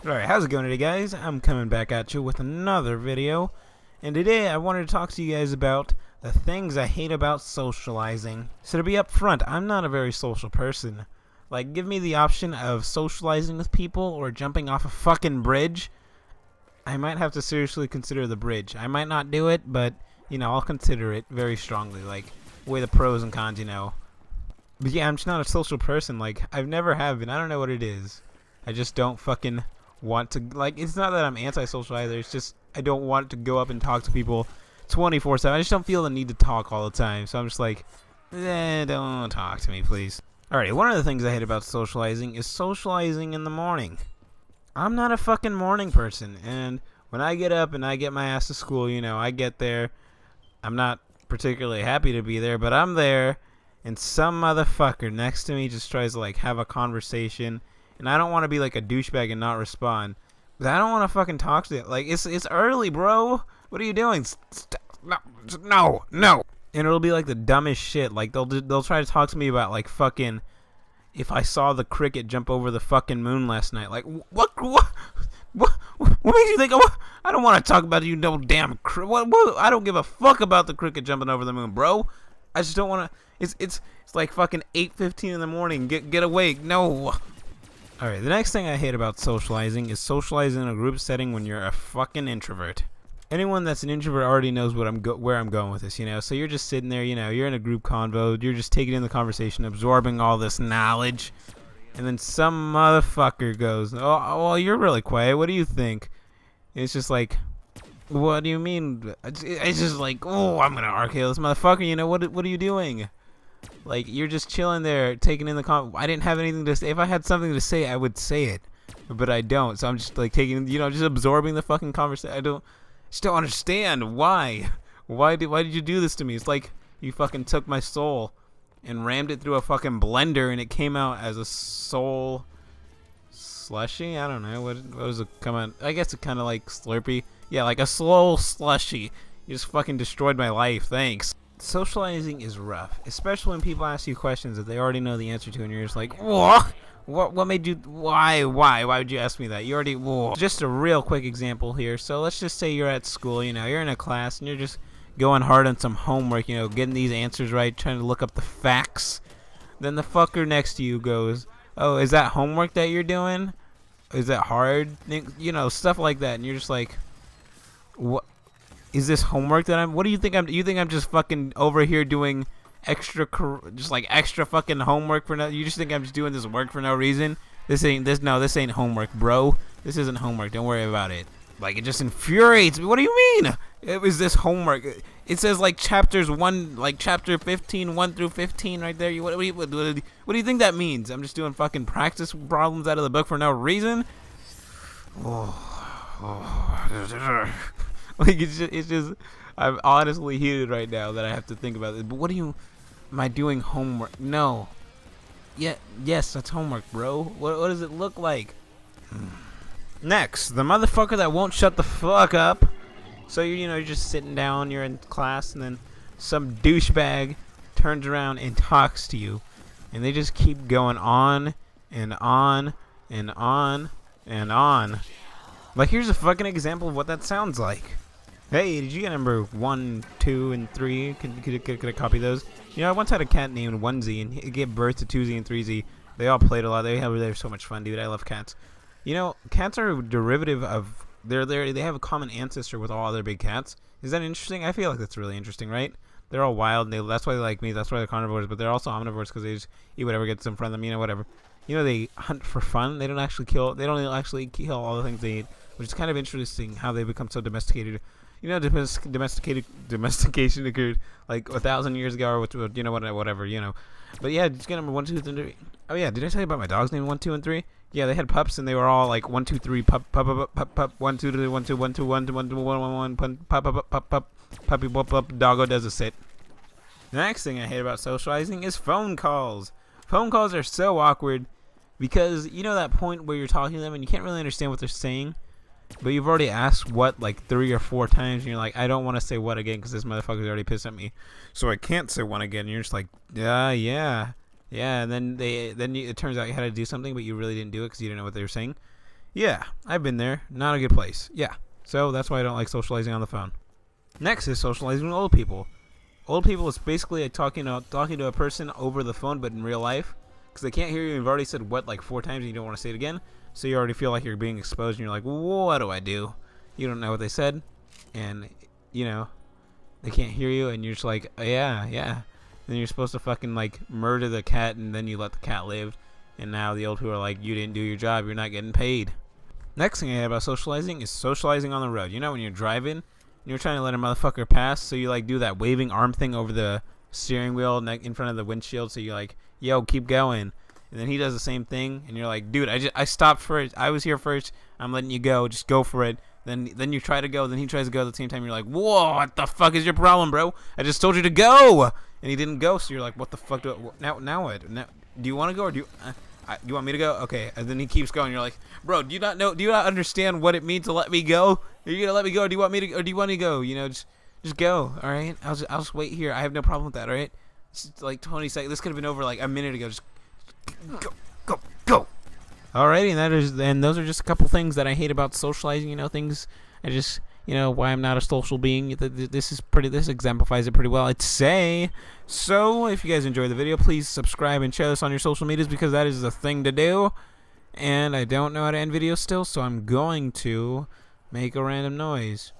Alright, how's it going today, guys? I'm coming back at you with another video, and today I wanted to talk to you guys about the things I hate about socializing. So to be upfront, I'm not a very social person. Like, give me the option of socializing with people or jumping off a fucking bridge. I might have to seriously consider the bridge. I might not do it, but, I'll consider it very strongly, like, weigh the pros and cons, But yeah, I'm just not a social person. Like, I've never have been. I don't know what it is. I just don't fucking want to, like, it's not that I'm antisocial either, it's just I don't want to go up and talk to people 24/7. I just don't feel the need to talk all the time, so I'm just like, don't talk to me, please. Alright, one of the things I hate about socializing is socializing in the morning. I'm not a fucking morning person, and when I get up and I get my ass to school, I get there, I'm not particularly happy to be there, but I'm there, and some motherfucker next to me just tries to, like, have a conversation. And I don't want to be like a douchebag and not respond. But I don't want to fucking talk to you. Like, it's early, bro. What are you doing? No. And it'll be like the dumbest shit. Like, they'll try to talk to me about, like, fucking if I saw the cricket jump over the fucking moon last night. Like, what makes you think? I don't want to talk about you, no damn cricket. I don't give a fuck about the cricket jumping over the moon, bro. I just don't want to. It's like fucking 8:15 in the morning. Get awake. No. Alright, the next thing I hate about socializing is socializing in a group setting when you're a fucking introvert. Anyone that's an introvert already knows where I'm going with this, So you're just sitting there, you're in a group convo, you're just taking in the conversation, absorbing all this knowledge, and then some motherfucker goes, "Oh, well, you're really quiet. What do you think?" And it's just like, what do you mean? It's just like, oh, I'm gonna RKO this motherfucker. What are you doing? Like, you're just chilling there, taking in the I didn't have anything to say. If I had something to say, I would say it, but I don't. So I'm just like taking, just absorbing the fucking conversation. I just don't understand why. Why did you do this to me? It's like you fucking took my soul and rammed it through a fucking blender, and it came out as a soul slushy. I don't know what was it come out. I guess it kind of like Slurpee. Yeah, like a soul slushy. You just fucking destroyed my life. Thanks. Socializing is rough, especially when people ask you questions that they already know the answer to, and you're just like, what made you, why would you ask me that? You already, Just a real quick example here. So let's just say you're at school, you're in a class, and you're just going hard on some homework, getting these answers right, trying to look up the facts. Then the fucker next to you goes, "Oh, is that homework that you're doing? Is that hard?" Stuff like that, and you're just like, what? Is this homework that what do you think you think I'm just fucking over here doing extra fucking homework for no, you just think I'm just doing this work for no reason? This ain't homework, bro. This isn't homework. Don't worry about it. Like, it just infuriates me. What do you mean? Is this homework? It says like chapter 15, 1 through 15 right there. What do you think that means? I'm just doing fucking practice problems out of the book for no reason? Like, it's just, I'm honestly heated right now that I have to think about it. But am I doing homework? No. Yes, that's homework, bro. What does it look like? Next, the motherfucker that won't shut the fuck up. So you're just sitting down, you're in class, and then some douchebag turns around and talks to you, and they just keep going on and on and on and on. Like, here's a fucking example of what that sounds like. Hey, did you get number 1, 2, and 3? Could I copy those? I once had a cat named Onesie, and he gave birth to 2Z and 3Z. They all played a lot. They're so much fun, dude. I love cats. Cats are a derivative of they have a common ancestor with all other big cats. Is that interesting? I feel like that's really interesting, right? They're all wild, and that's why they like me. That's why they're carnivores, but they're also omnivores because they just eat whatever gets in front of them. Whatever. They hunt for fun. They don't actually kill. They don't actually kill all the things they eat, which is kind of interesting how they become so domesticated. Domestication occurred like 1,000 years ago, or whatever. But yeah, just get number 1, 2, 3. Oh yeah, did I tell you about my dogs named 1, 2, and 3? Yeah, they had pups, and they were all like 1, 2, 3, pup, 1, 2, 3, 1, 2, 1, 2, 1, 2, 1, 2, 1, 1, pup, puppy, pup, doggo does a sit. The next thing I hate about socializing is phone calls. Phone calls are so awkward because that point where you're talking to them and you can't really understand what they're saying. But you've already asked what like 3 or 4 times, and you're like, I don't want to say what again because this motherfucker's already pissed at me, so I can't say one again. And you're just like, yeah. And then it turns out you had to do something, but you really didn't do it because you didn't know what they were saying. Yeah, I've been there. Not a good place. Yeah. So that's why I don't like socializing on the phone. Next is socializing with old people. Old people is basically like talking to a person over the phone, but in real life, because they can't hear you. You've already said what like 4 times, and you don't want to say it again. So you already feel like you're being exposed, and you're like, what do I do? You don't know what they said, and you know they can't hear you, and you're just like, yeah, yeah. Then you're supposed to fucking like murder the cat, and then you let the cat live, and now the old people are like, you didn't do your job, you're not getting paid. Next thing I hate about socializing is socializing on the road. You know when you're driving, and you're trying to let a motherfucker pass, so you like do that waving arm thing over the steering wheel in front of the windshield, so you're like, yo, keep going. And then he does the same thing, and you're like, dude, I stopped first. I was here first. I'm letting you go. Just go for it. Then you try to go. Then he tries to go at the same time. You're like, whoa, what the fuck is your problem, bro? I just told you to go, and he didn't go. So you're like, what the fuck? Now what? Now, do you want to go, or do you want me to go? Okay. And then he keeps going. You're like, bro, do you not understand what it means to let me go? Are you gonna let me go, or do you want me to, or do you want to go? You know, just go. All right. I'll just wait here. I have no problem with that. All right. It's like 20 seconds. This could have been over like a minute ago. Just go. Alrighty, and those are just a couple things that I hate about socializing. You know, things I just, why I'm not a social being. This exemplifies it pretty well, I'd say. So if you guys enjoyed the video, please subscribe and share this on your social medias, because that is the thing to do. And I don't know how to end videos still, so I'm going to make a random noise.